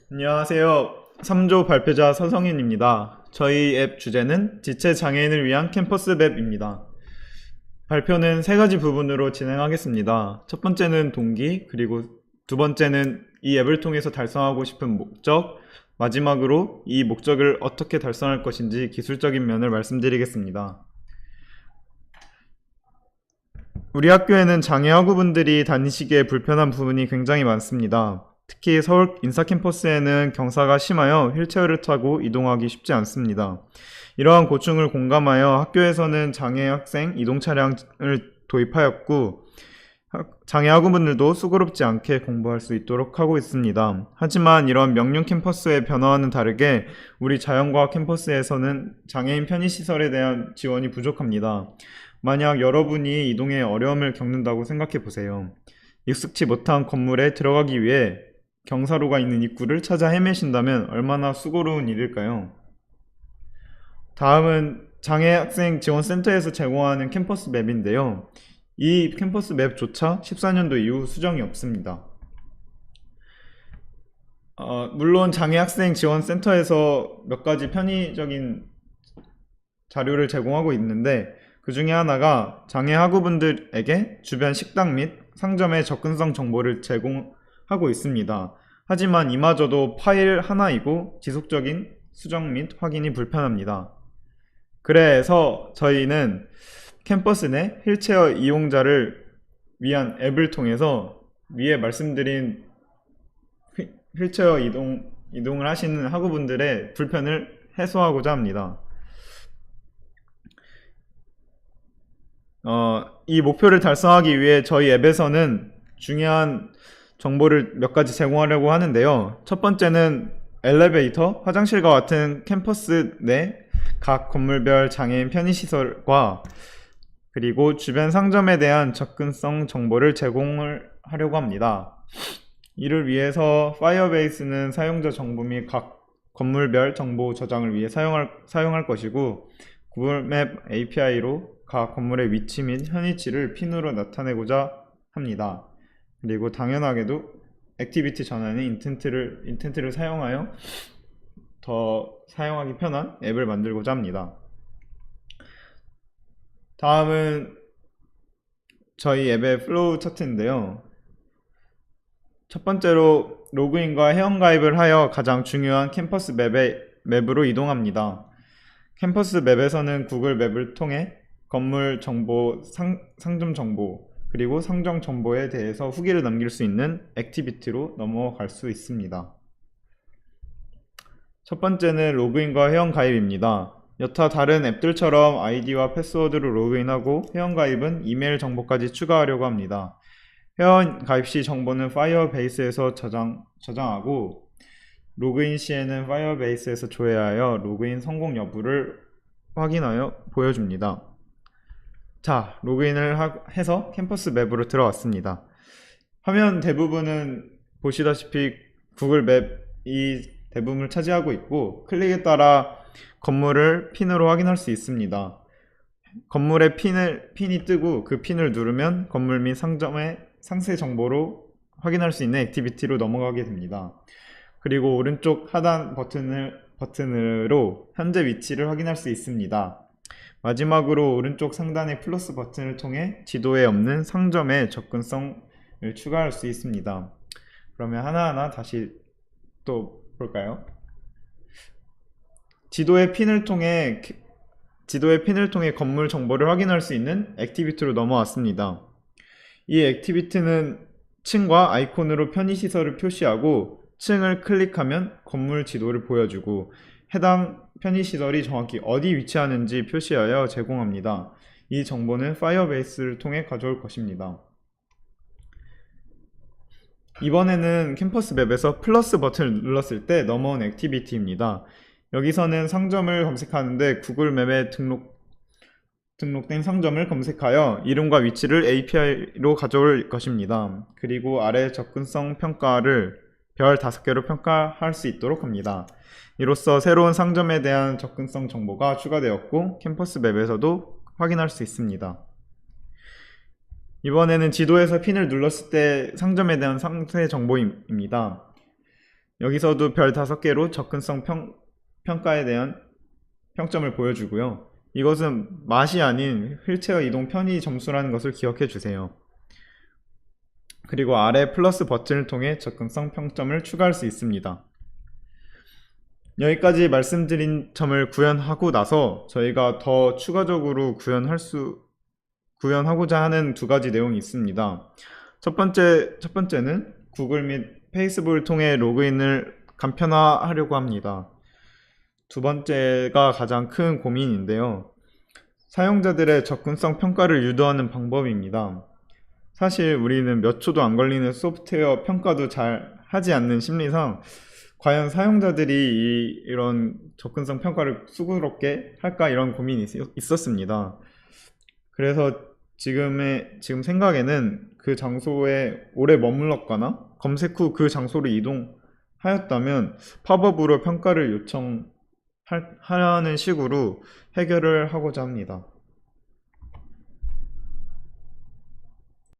안녕하세요. 3조 발표자 서성윤입니다. 저희 앱 주제는 지체 장애인을 위한 캠퍼스 맵입니다. 발표는 세 가지 부분으로 진행하겠습니다. 첫 번째는 동기, 그리고 두 번째는 이 앱을 통해서 달성하고 싶은 목적, 마지막으로 이 목적을 어떻게 달성할 것인지 기술적인 면을 말씀드리겠습니다. 우리 학교에는 장애 학우분들이 다니시기에 불편한 부분이 굉장히 많습니다. 특히 서울 인사캠퍼스에는 경사가 심하여 휠체어를 타고 이동하기 쉽지 않습니다. 이러한 고충을 공감하여 학교에서는 장애 학생 이동 차량을 도입하였고, 장애 학우분들도 수고롭지 않게 공부할 수 있도록 하고 있습니다. 하지만 이러한 명륜 캠퍼스의 변화와는 다르게 우리 자연과학 캠퍼스에서는 장애인 편의시설에 대한 지원이 부족합니다. 만약 여러분이 이동에 어려움을 겪는다고 생각해 보세요. 익숙치 못한 건물에 들어가기 위해 경사로가 있는 입구를 찾아 헤매신다면 얼마나 수고로운 일일까요? 다음은 장애학생 지원센터에서 제공하는 캠퍼스 맵인데요. 이 캠퍼스 맵조차 14년도 이후 수정이 없습니다. 물론 장애학생 지원센터에서 몇 가지 편의적인 자료를 제공하고 있는데, 그 중에 하나가 장애 학우분들에게 주변 식당 및 상점의 접근성 정보를 제공하고 있습니다. 하지만 이마저도 파일 하나이고 지속적인 수정 및 확인이 불편합니다. 그래서 저희는 캠퍼스 내 휠체어 이용자를 위한 앱을 통해서 위에 말씀드린 휠체어 이동을 하시는 학우분들의 불편을 해소하고자 합니다. 이 목표를 달성하기 위해 저희 앱에서는 중요한 정보를 몇 가지 제공하려고 하는데요. 첫 번째는 엘리베이터, 화장실과 같은 캠퍼스 내 각 건물별 장애인 편의시설과 그리고 주변 상점에 대한 접근성 정보를 제공을 하려고 합니다. 이를 위해서 파이어베이스는 사용자 정보 및 각 건물별 정보 저장을 위해 사용할 것이고, 구글맵 API로 각 건물의 위치 및 현위치를 핀으로 나타내고자 합니다. 그리고 당연하게도 액티비티 전환에 인텐트를 사용하여 더 사용하기 편한 앱을 만들고자 합니다. 다음은 저희 앱의 플로우 차트인데요. 첫 번째로 로그인과 회원가입을 하여 가장 중요한 캠퍼스 맵으로 이동합니다. 캠퍼스 맵에서는 구글 맵을 통해 건물 정보, 상점 정보, 그리고 상점 정보에 대해서 후기를 남길 수 있는 액티비티로 넘어갈 수 있습니다. 첫 번째는 로그인과 회원가입입니다. 여타 다른 앱들처럼 아이디와 패스워드로 로그인하고 회원가입은 이메일 정보까지 추가하려고 합니다. 회원 가입 시 정보는 파이어베이스에서 저장하고, 로그인 시에는 파이어베이스에서 조회하여 로그인 성공 여부를 확인하여 보여줍니다. 자, 로그인을 해서 캠퍼스 맵으로 들어왔습니다. 화면 대부분은 보시다시피 구글 맵이 대부분을 차지하고 있고, 클릭에 따라 건물을 핀으로 확인할 수 있습니다. 건물에 핀이 뜨고 그 핀을 누르면 건물 및 상점의 상세 정보로 확인할 수 있는 액티비티로 넘어가게 됩니다. 그리고 오른쪽 하단 버튼으로 현재 위치를 확인할 수 있습니다. 마지막으로 오른쪽 상단의 플러스 버튼을 통해 지도에 없는 상점의 접근성을 추가할 수 있습니다. 그러면 하나하나 다시 또 볼까요? 지도의 핀을 통해 건물 정보를 확인할 수 있는 액티비티로 넘어왔습니다. 이 액티비티는 층과 아이콘으로 편의시설을 표시하고, 층을 클릭하면 건물 지도를 보여주고, 해당 편의시설이 정확히 어디 위치하는지 표시하여 제공합니다. 이 정보는 파이어베이스를 통해 가져올 것입니다. 이번에는 캠퍼스 맵에서 플러스 버튼을 눌렀을 때 넘어온 액티비티입니다. 여기서는 상점을 검색하는데 구글 맵에 등록된 상점을 검색하여 이름과 위치를 API로 가져올 것입니다. 그리고 아래 접근성 평가를 별 5개로 평가할 수 있도록 합니다. 이로써 새로운 상점에 대한 접근성 정보가 추가되었고, 캠퍼스 맵에서도 확인할 수 있습니다. 이번에는 지도에서 핀을 눌렀을 때 상점에 대한 상세 정보입니다. 여기서도 별 5개로 접근성 평가에 대한 평점을 보여주고요. 이것은 맛이 아닌 휠체어 이동 편의 점수라는 것을 기억해 주세요. 그리고 아래 플러스 버튼을 통해 접근성 평점을 추가할 수 있습니다. 여기까지 말씀드린 점을 구현하고 나서 저희가 더 추가적으로 구현하고자 하는 2가지 내용이 있습니다. 첫 번째는 구글 및 페이스북을 통해 로그인을 간편화하려고 합니다. 2번째가 가장 큰 고민인데요. 사용자들의 접근성 평가를 유도하는 방법입니다. 사실 우리는 몇 초도 안 걸리는 소프트웨어 평가도 잘 하지 않는 심리상 과연 사용자들이 이런 접근성 평가를 수고롭게 할까 이런 고민이 있었습니다. 그래서 지금 생각에는 그 장소에 오래 머물렀거나 검색 후 그 장소로 이동하였다면 팝업으로 평가를 요청하는 식으로 해결을 하고자 합니다.